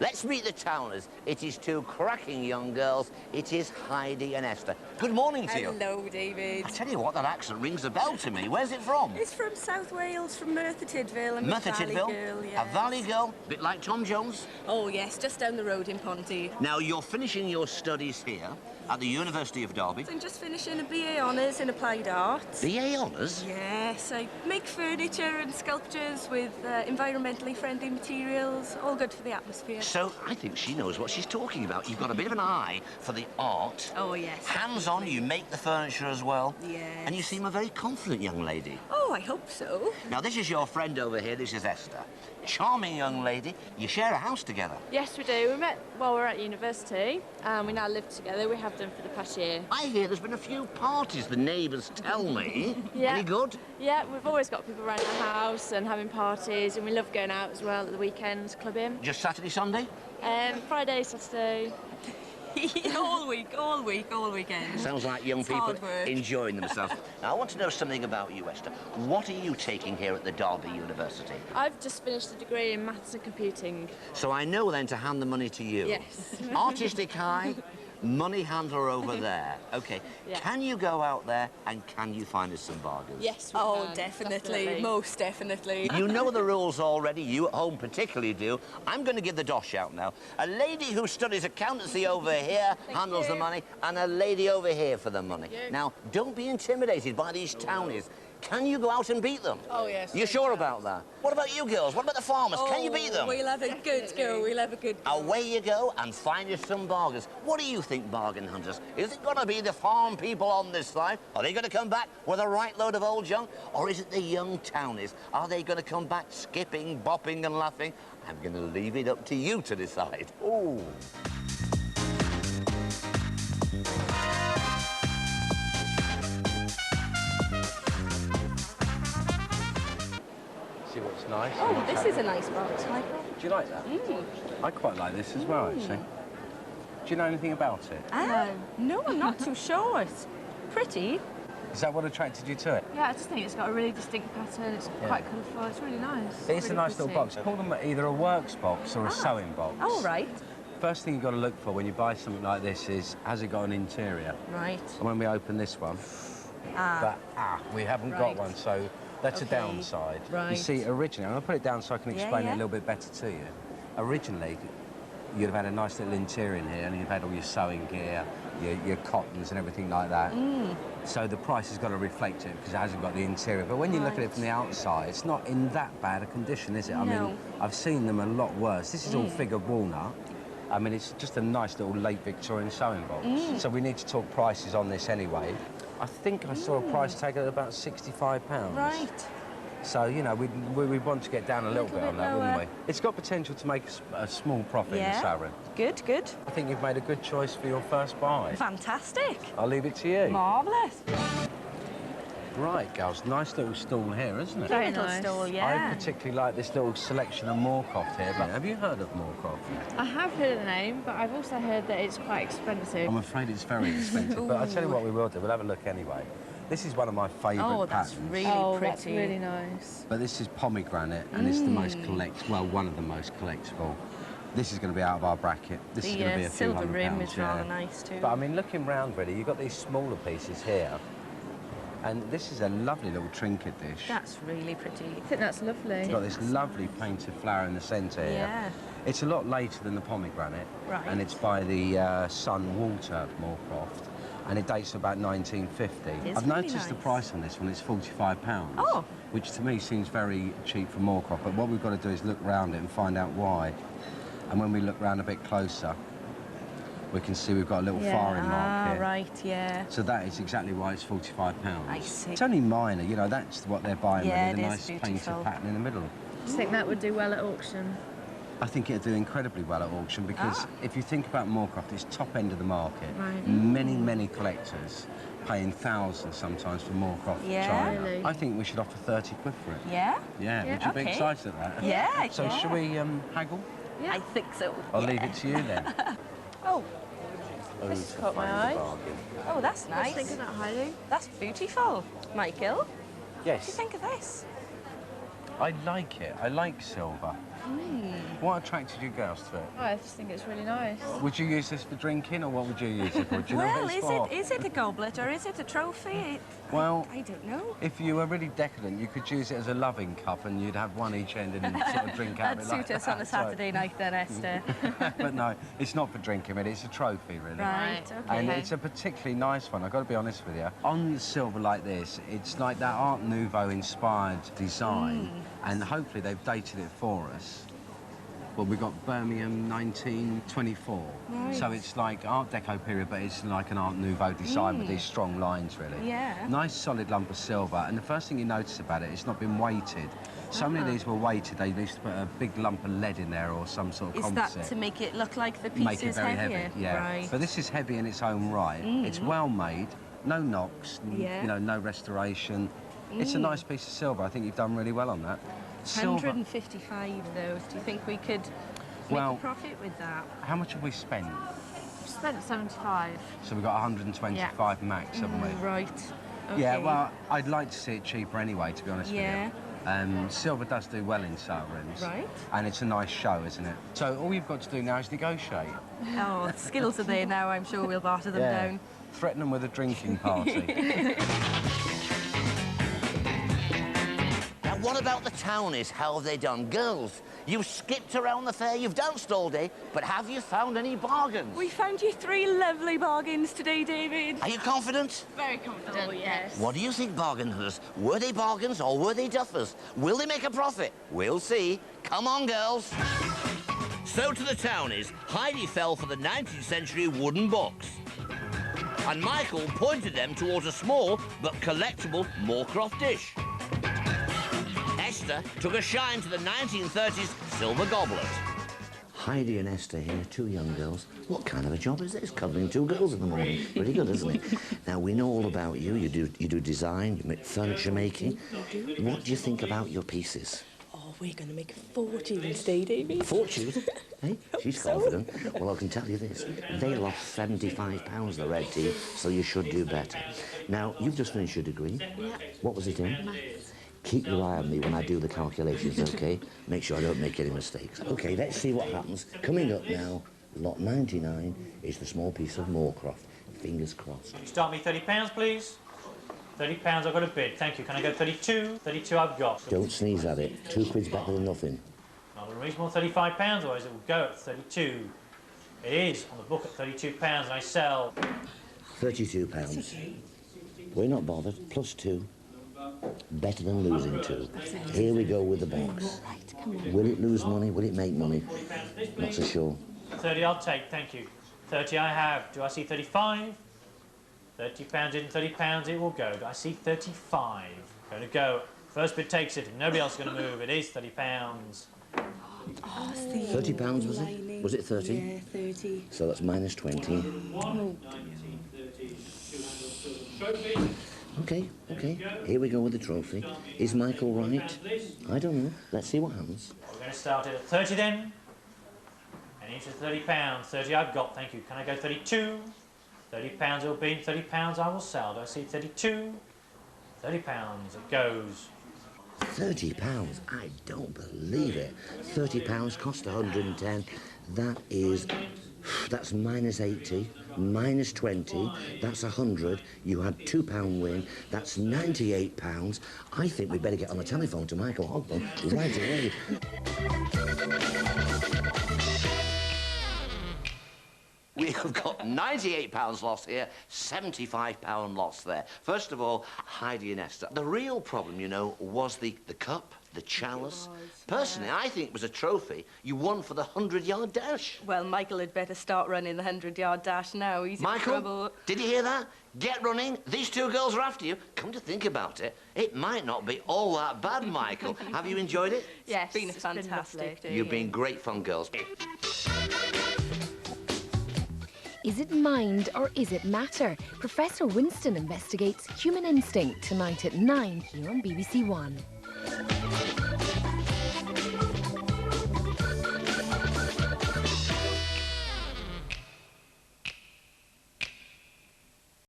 Let's meet the towners. It is two cracking young girls. It is Heidi and Esther. Good morning to you. Hello, David. I tell you what, that accent rings a bell to me. Where's it from? It's from South Wales, from Merthyr Tydfil. I'm Merthyr a Valley Tydfil? girl, yes. A Valley girl, a bit like Tom Jones. Oh, yes, just down the road in Ponty. Now, you're finishing your studies here at the University of Derby. I'm just finishing a BA Honours in Applied Art. BA Honours? Yes, I make furniture and sculptures with environmentally friendly materials, all good for the atmosphere. So, I think she knows what she's talking about. You've got a bit of an eye for the art. Oh, yes. Hands-on, you make the furniture as well. Yes. And you seem a very confident young lady. Oh, I hope so. Now, this is your friend over here. This is Esther. Charming young lady. You share a house together. Yes, we do. We met while we were at university, and we now live together. We have done for the past year. I hear there's been a few parties, the neighbours tell me. Yeah. Any good? Yeah, we've always got people around the house and having parties, and we love going out as well at the weekends, clubbing. Just Saturday, Sunday? Friday, Saturday. all weekend. Sounds like young It's people hard work. enjoying themselves. Now, I want to know something about you, Esther. What are you taking here at the Derby University? I've just finished a degree in maths and computing. So I know then to hand the money to you. Yes. Artistic eye, money handler over there. OK. Yeah. Can you go out there and can you find us some bargains? Yes, we Oh, can, definitely, most definitely. You know the rules already. You at home particularly do. I'm going to give the dosh out now. A lady who studies accountancy over here handles the money, and a lady over here for the money. Now, don't be intimidated by these townies. Can you go out and beat them? Oh, yes. You sure about that? What about you girls? What about the farmers? Can you beat them? We'll have a good go. We'll have a good go. Away you go and find you some bargains. What do you think, bargain hunters? Is it going to be the farm people on this side? Are they going to come back with a right load of old junk? Or is it the young townies? Are they going to come back skipping, bopping and laughing? I'm going to leave it up to you to decide. Ooh. See what's nice. Oh, this is a nice box, Michael. Do you like that? I quite like this as well, actually. Do you know anything about it? No, I'm not too sure. It's pretty. Is that what attracted you to it? Yeah, I just think it's got a really distinct pattern. It's quite colourful. It's really nice. It's really a nice little pretty. box. Call them either a works box or a sewing box. Oh, right. First thing you've got to look for when you buy something like this is, has it got an interior? Right. And when we open this one, we haven't got Right. one, so that's a Okay. downside. You Right. see, originally, I'm going to put it down so I can explain it yeah. a little bit better to you. Originally, you'd have had a nice little interior in here, and you've had all your sewing gear, your cottons and everything like that. So the price has got to reflect it because it hasn't got the interior. But when you look at it from the outside, it's not in that bad a condition, is it? I mean, I've seen them a lot worse. This is all figured walnut. I mean, it's just a nice little late Victorian sewing box. So we need to talk prices on this anyway. I think I saw a price tag at about £65. Right. So, you know, we want to get down a little bit on that, wouldn't we? It's got potential to make a small profit in the sewing. Good, good. I think you've made a good choice for your first buy. Fantastic. I'll leave it to you. Marvellous. Right, girls, nice little stall here, isn't it? Very Little nice. stall, I yeah. particularly like this little selection of Moorcroft here. But have you heard of Moorcroft? I have heard the name, but I've also heard that it's quite expensive. I'm afraid it's very expensive, but I'll tell you what we will do. We'll have a look anyway. This is one of my favourite Oh, that's patterns. really Oh, pretty. that's really nice. But this is pomegranate, and it's the most one of the most collectible. This is going to be out of our bracket. This is going to be a few silver £100, rim is rather yeah. nice too. But I mean, looking round really, you've got these smaller pieces here. And this is a lovely little trinket dish. That's really pretty. I think that's lovely. It's got this lovely painted flower in the centre here. Yeah. It's a lot later than the pomegranate. Right. And it's by the son Walter Moorcroft. And it dates to about 1950. It's I've really noticed the nice. price on this one, it's £45. Oh. Which to me seems very cheap for Moorcroft. But what we've got to do is look round it and find out why. And when we look round a bit closer, we can see we've got a little firing mark here. Right, yeah. So that is exactly why it's £45. I see. It's only minor, you know, that's what they're buying Yeah, really, the it nice is painted beautiful. pattern in the middle. Do you think that would do well at auction? I think it'd do incredibly well at auction because if you think about Moorcroft, it's top end of the market. Right. Many collectors paying thousands sometimes for Moorcroft Yeah. china. Really? I think we should offer 30 quid for it. Yeah? Yeah, would you be okay. excited at that? Yeah, So yeah. shall we haggle? Yeah. I think so. I'll leave it to you then. Oh, This caught my eye. oh, that's I was nice. thinking that highly. That's beautiful. Michael, what do you Yes, think of this? I like it. I like silver. What attracted you girls to it? Oh, I just think it's really nice. Would you use this for drinking, or what would you use it for? Do you know Well, what it's for? is it a goblet or is it a trophy? Well, I don't know. if you were really decadent, you could use it as a loving cup, and you'd have one each end and sort of drink out of That'd it like suit us that. on a Saturday night then, Esther. But no, it's not for drinking, really. It's a trophy, really. Right, okay. And it's a particularly nice one, I've got to be honest with you. On silver like this, it's like that Art Nouveau-inspired design, and hopefully they've dated it for us. Well, we've got Birmingham 1924. Right. So it's like Art Deco period, but it's like an Art Nouveau design with these strong lines, really. Yeah. Nice solid lump of silver, and the first thing you notice about it, it's not been weighted. So many of these were weighted. They used to put a big lump of lead in there or some sort of Is composite. that to make it look like the piece Make it is very heavier? heavy, yeah. Right. But this is heavy in its own right. It's well made, no knocks, Yeah. you know, no restoration. It's a nice piece of silver. I think you've done really well on that. Silver. 155 though. Do you think we could Well, make a profit with that? how much have we spent? We spent 75. So we've got 125 max, haven't we? Right. Okay. Yeah, well, I'd like to see it cheaper anyway, to be honest Yeah. with you. Silver does do well in sale rooms. Right. And it's a nice show, isn't it? So all you've got to do now is negotiate. Oh, the skills are there now. I'm sure we'll barter them down. Threaten them with a drinking party. Now, what about the townies? How have they done? Girls, you've skipped around the fair, you've danced all day, but have you found any bargains? We found you 3 lovely bargains today, David. Are you confident? Very comfortable, yes. What do you think, bargain hunters? Were they bargains or were they duffers? Will they make a profit? We'll see. Come on, girls. So to the townies, Heidi fell for the 19th century wooden box. And Michael pointed them towards a small but collectible Moorcroft dish. Esther took a shine to the 1930s silver goblet. Heidi and Esther here, 2 young girls. What kind of a job is this, cuddling 2 girls in the morning? Pretty good, isn't it? Now, we know all about you. You do design, you make furniture making. What do you think about your pieces? Oh, we're going to make a fortune today, David. Fortune? Hey, she's confident. Well, I can tell you this. They lost £75, the red team, so you should do better. Now, you've just finished your degree. Yeah. What was it in? Maths. Keep your eye on me when I do the calculations, OK? Make sure I don't make any mistakes. OK, let's see what happens. Coming up now, lot 99 is the small piece of Moorcroft. Fingers crossed. Can you start me £30, please? £30, I've got a bid. Thank you. Can I go 32? 32 I've got. Don't sneeze at it. 2 quid's better than nothing. Not unreasonable, £35, otherwise it will go at 32. It is on the book at £32, and I sell... £32. We're not bothered. Plus 2. Better than losing 2. Here we go with the box. Right, come on. Will it lose money? Will it make money? Not so sure. 30 I'll take, thank you. 30 I have. Do I see 35? £30 in, £30 it will go. Do I see 35? Going to go. First bid takes it, and nobody else is going to move. It is £30. Oh, £30 was it? Was it 30? Yeah, 30. So that's minus 20. OK, here we go with the trophy. Is Michael right? I don't know. Let's see what happens. We're going to start it at 30 then. And into £30. 30 I've got, thank you. Can I go 32? £30 it will be. £30 I will sell. Do I see 32? £30 it goes. £30? I don't believe it. £30 cost 110. That's minus 80, minus 20, that's 100. You had £2 win, that's £98. I think we better get on the telephone to Michael Hogman right away. We have got £98 lost here, £75 lost there. First of all, Heidi and Esther. The real problem, you know, was the cup, the chalice. Personally, I think it was a trophy you won for the 100-yard dash. Well, Michael had better start running the 100-yard dash now. He's in Michael, trouble. did you hear that? Get running. These 2 girls are after you. Come to think about it, it might not be all that bad, Michael. Have you enjoyed it? Yes, It's been a fantastic day. You've been great fun, girls. Is it mind or is it matter? Professor Winston investigates human instinct tonight at 9 here on BBC One.